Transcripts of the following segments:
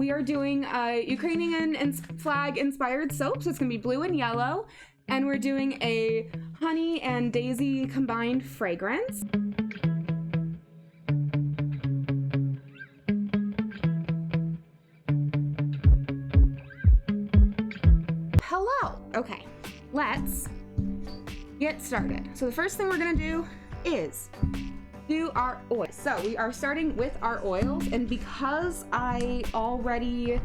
We are doing a Ukrainian flag inspired soap, so it's gonna be blue and yellow, and we're doing a honey and daisy combined fragrance. Hello. Okay, let's get started. So the first thing we're gonna do is do our oil. So we are starting with our oils, and because I already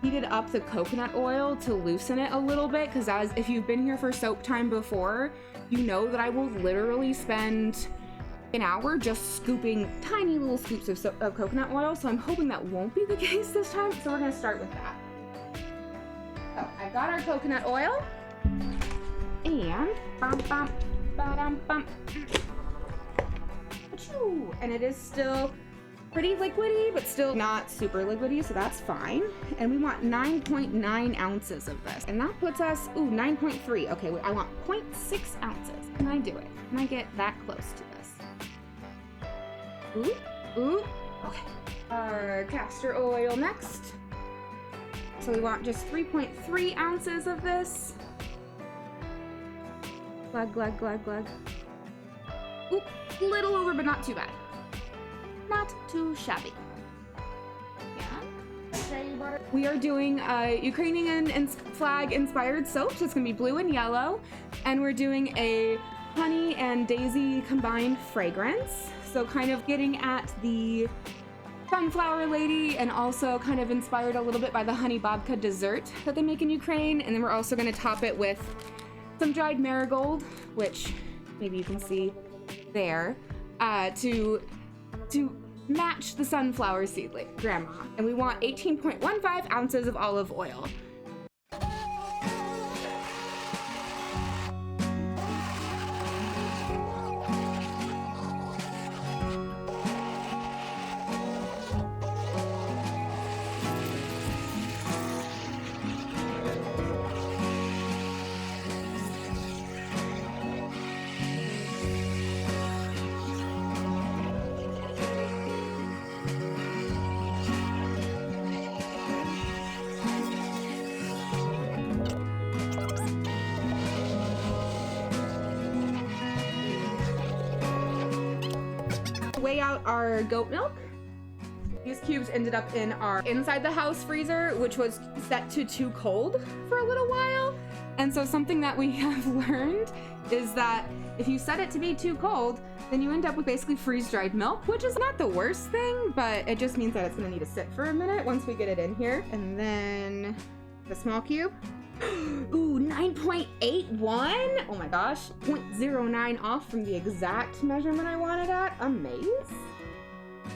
heated up the coconut oil to loosen it a little bit, because as if you've been here for soap time before, you know that I will literally spend an hour just scooping tiny little scoops of coconut oil, so I'm hoping that won't be the case this time, so we're gonna start with that. So I've got our coconut oil, and and it is still pretty liquidy, but still not super liquidy, so that's fine. And we want 9.9 ounces of this, and that puts us 9.3. Okay, wait, I want 0.6 ounces. Can I do it? Can I get that close to this? Ooh. Okay. Our castor oil next. So we want just 3.3 ounces of this. Glug, glug, glug, glug. Oop, a little over, but not too bad. Not too shabby. Yeah. We are doing a Ukrainian flag inspired soap, so it's gonna be blue and yellow, and we're doing a honey and daisy combined fragrance. So kind of getting at the sunflower lady, and also kind of inspired a little bit by the honey babka dessert that they make in Ukraine. And then we're also gonna top it with some dried marigold, which maybe you can see there, to match the sunflower seedling grandma. And we want 18.15 ounces of olive oil. Weigh out our goat milk. These cubes ended up in our inside the house freezer, which was set to too cold for a little while. And so something that we have learned is that if you set it to be too cold, then you end up with basically freeze-dried milk, which is not the worst thing, but it just means that it's gonna need to sit for a minute once we get it in here. And then the small cube. Ooh, 9.81. Oh my gosh, 0.09 off from the exact measurement I wanted at. Amaze.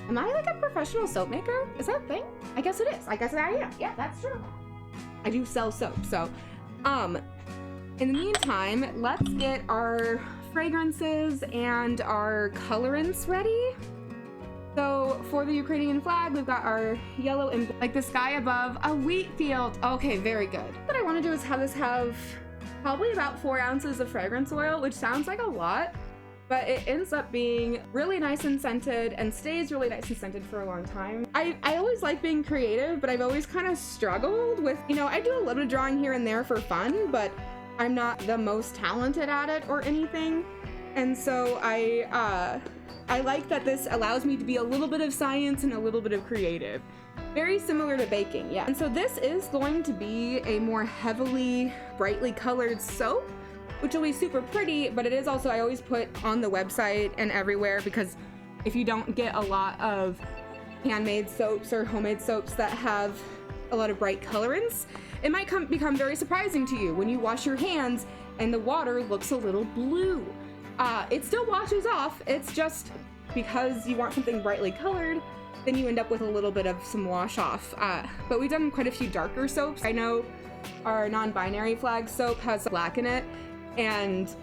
Am I like a professional soap maker? Is that a thing? I guess it is. I guess I am. Yeah, that's true. I do sell soap. So in the meantime, let's get our fragrances and our colorants ready. So for the Ukrainian flag, we've got our yellow and like the sky above a wheat field. Okay, very good. What I want to do is have this have probably about 4 ounces of fragrance oil, which sounds like a lot, but it ends up being really nice and scented and stays really nice and scented for a long time. I always like being creative, but I've always kind of struggled with, I do a little drawing here and there for fun, but I'm not the most talented at it or anything. And so I like that this allows me to be a little bit of science and a little bit of creative. Very similar to baking, yeah. And so this is going to be a more heavily, brightly colored soap, which will be super pretty, but it is also, I always put on the website and everywhere, because if you don't get a lot of handmade soaps or homemade soaps that have a lot of bright colorants, it might become very surprising to you when you wash your hands and the water looks a little blue. It still washes off, it's just because you want something brightly colored, then you end up with a little bit of some wash off. But we've done quite a few darker soaps. I know our non-binary flag soap has black in it, and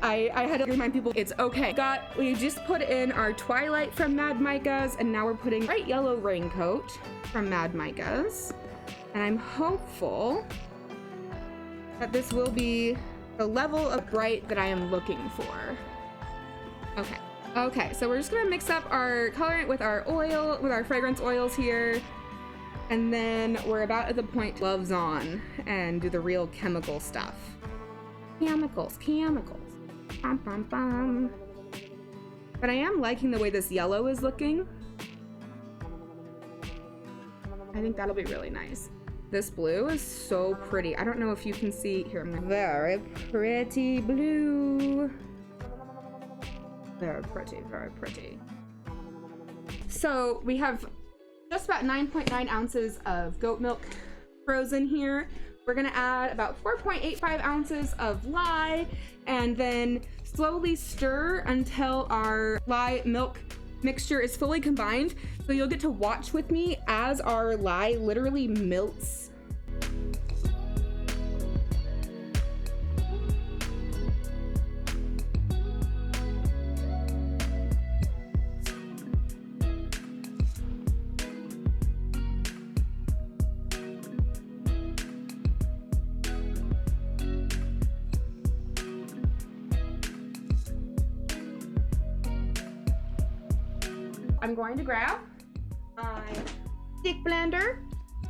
I had to remind people it's okay. We just put in our Twilight from Mad Micah's, and now we're putting bright yellow raincoat from Mad Micah's. And I'm hopeful that this will be the level of bright that I am looking for. Okay, so we're just gonna mix up our colorant with our oil, with our fragrance oils here. And then we're about at the point gloves on and do the real chemical stuff. Chemicals. Bum, bum, bum. But I am liking the way this yellow is looking. I think that'll be really nice. This blue is so pretty. I don't know if you can see here. Very pretty blue. Very pretty, very pretty. So we have just about 9.9 ounces of goat milk frozen here. We're gonna add about 4.85 ounces of lye and then slowly stir until our lye milk mixture is fully combined. So you'll get to watch with me as our lye literally melts. I'm going to grab my stick blender.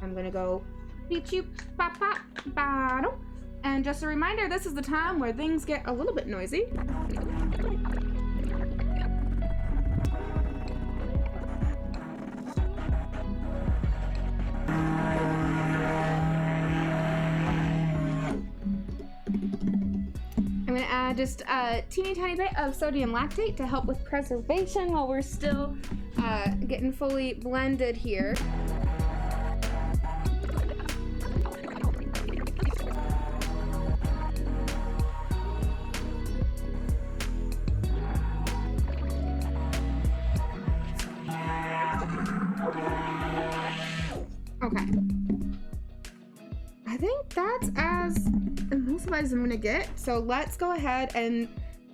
I'm gonna go beat you, pop, pop, bottle. And just a reminder, this is the time where things get a little bit noisy. I'm gonna add just a teeny tiny bit of sodium lactate to help with preservation while we're still getting fully blended here. Okay. I think that's as emulsified as I'm gonna get. So let's go ahead and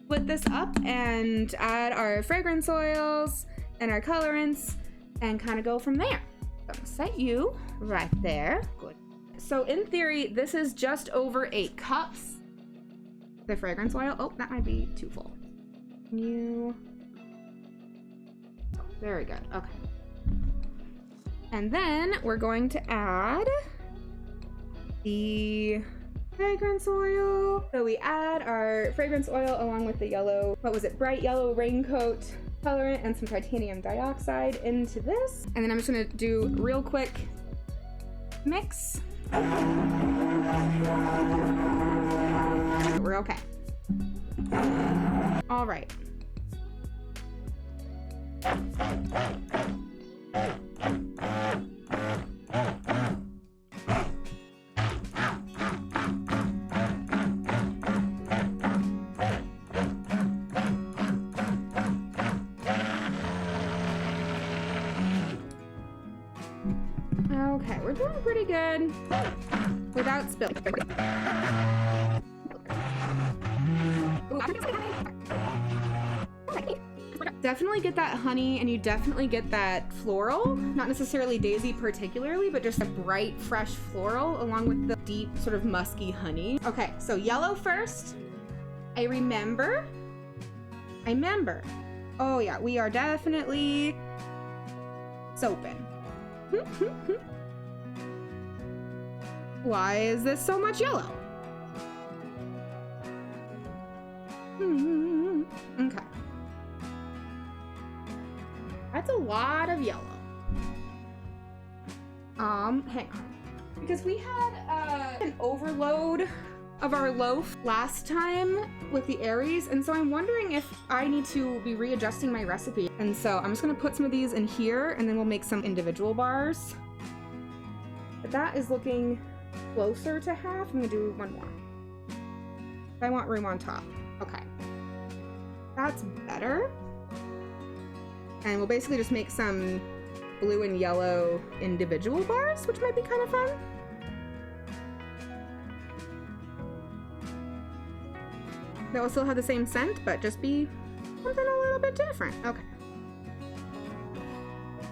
split this up and add our fragrance oils and our colorants and kind of go from there. So I'm gonna set you right there. Good. So in theory, this is just over 8 cups. The fragrance oil. Oh, that might be too full. Oh, very good. Okay. And then we're going to add the fragrance oil. So we add our fragrance oil along with the yellow, bright yellow raincoat colorant and some titanium dioxide into this. And then I'm just gonna do real quick mix. We're okay. All right. Okay, we're doing pretty good without spilling. Definitely get that honey and you definitely get that floral, not necessarily daisy particularly, but just a bright, fresh floral along with the deep sort of musky honey. Okay, so yellow first. I remember. Oh yeah, we are definitely soaping. Why is this so much yellow? Okay. That's a lot of yellow. Hang on. Because we had an overload of our loaf last time with the Aries, and so I'm wondering if I need to be readjusting my recipe. And so I'm just gonna put some of these in here and then we'll make some individual bars. But that is looking closer to half. I'm gonna do one more. I want room on top. Okay. That's better. And we'll basically just make some blue and yellow individual bars, which might be kind of fun. That will still have the same scent, but just be something a little bit different. Okay.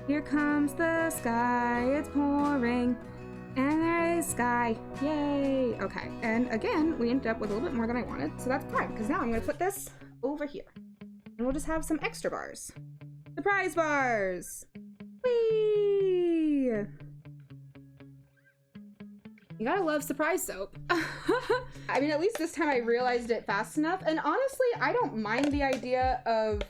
Here comes the sky, it's pouring, and there is sky. Yay! Okay, and again, we ended up with a little bit more than I wanted, so that's fine, because now I'm gonna put this over here. And we'll just have some extra bars. Surprise bars! Whee! You gotta love surprise soap. I mean, at least this time I realized it fast enough. And honestly, I don't mind the idea of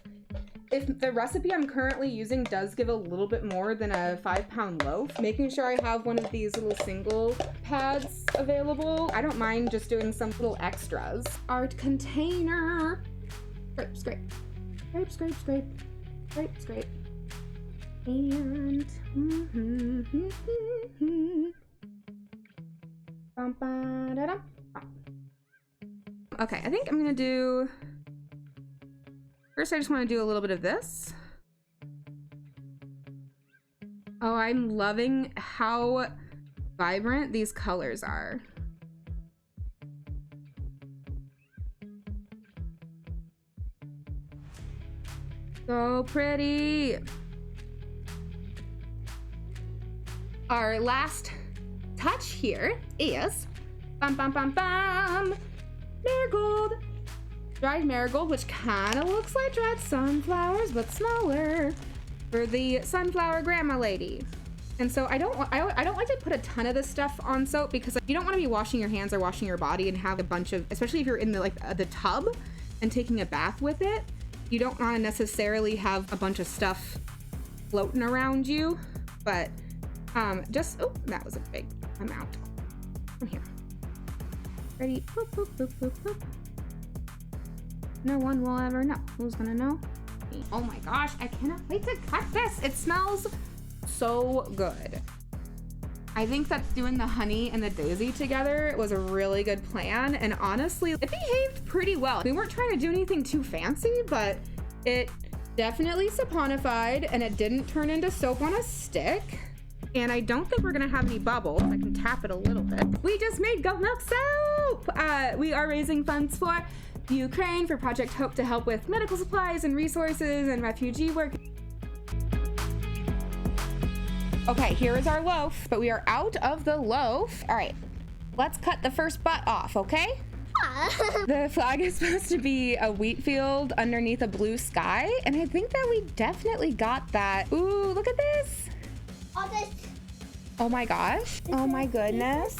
if the recipe I'm currently using does give a little bit more than a 5-pound loaf, making sure I have one of these little single pads available. I don't mind just doing some little extras. Art container. Scrape, scrape, scrape, scrape, scrape, scrape, scrape. And okay, I think I'm gonna do, first I just want to do a little bit of this. Oh, I'm loving how vibrant these colors are. So pretty. Our last touch here is marigold. Dried marigold, which kind of looks like dried sunflowers, but smaller, for the sunflower grandma lady. And so I don't like to put a ton of this stuff on soap because you don't want to be washing your hands or washing your body and have a bunch of, especially if you're in the tub and taking a bath with it, you don't want to necessarily have a bunch of stuff floating around you. But just, oh, that was a big amount. From here. Ready? Boop, boop, boop, boop, boop. No one will ever know. Who's gonna know? Me. Oh my gosh, I cannot wait to cut this. It smells so good. I think that doing the honey and the daisy together was a really good plan. And honestly, it behaved pretty well. We weren't trying to do anything too fancy, but it definitely saponified and it didn't turn into soap on a stick. And I don't think we're gonna have any bubbles. I can tap it a little bit. We just made goat milk soap! We are raising funds for Ukraine for Project Hope to help with medical supplies and resources and refugee work. Okay, here is our loaf, but we are out of the loaf. All right, let's cut the first butt off, okay? The flag is supposed to be a wheat field underneath a blue sky, and I think that we definitely got that. Ooh, look at this. Oh my gosh. Oh my goodness.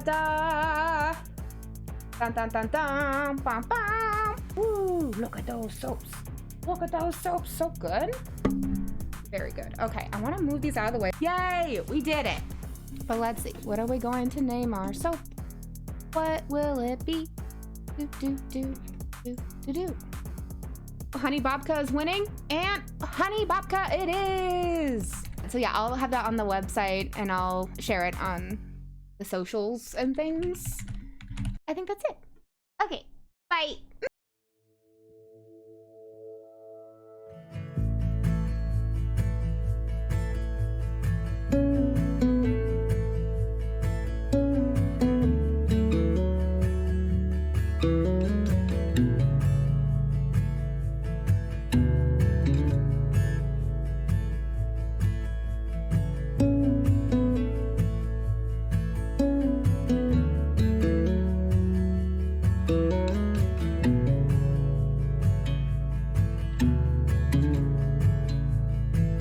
Da. Dun, dun, dun, dun, bum, bum. Ooh, look at those soaps. Look at those soaps. So good. Very good. Okay, I want to move these out of the way. Yay, we did it. But let's see. What are we going to name our soap? What will it be? Do, do, do, do, do, do. Honey Babka is winning, and Honey Babka it is. So yeah, I'll have that on the website and I'll share it on the socials and things. I think that's it. Okay, bye.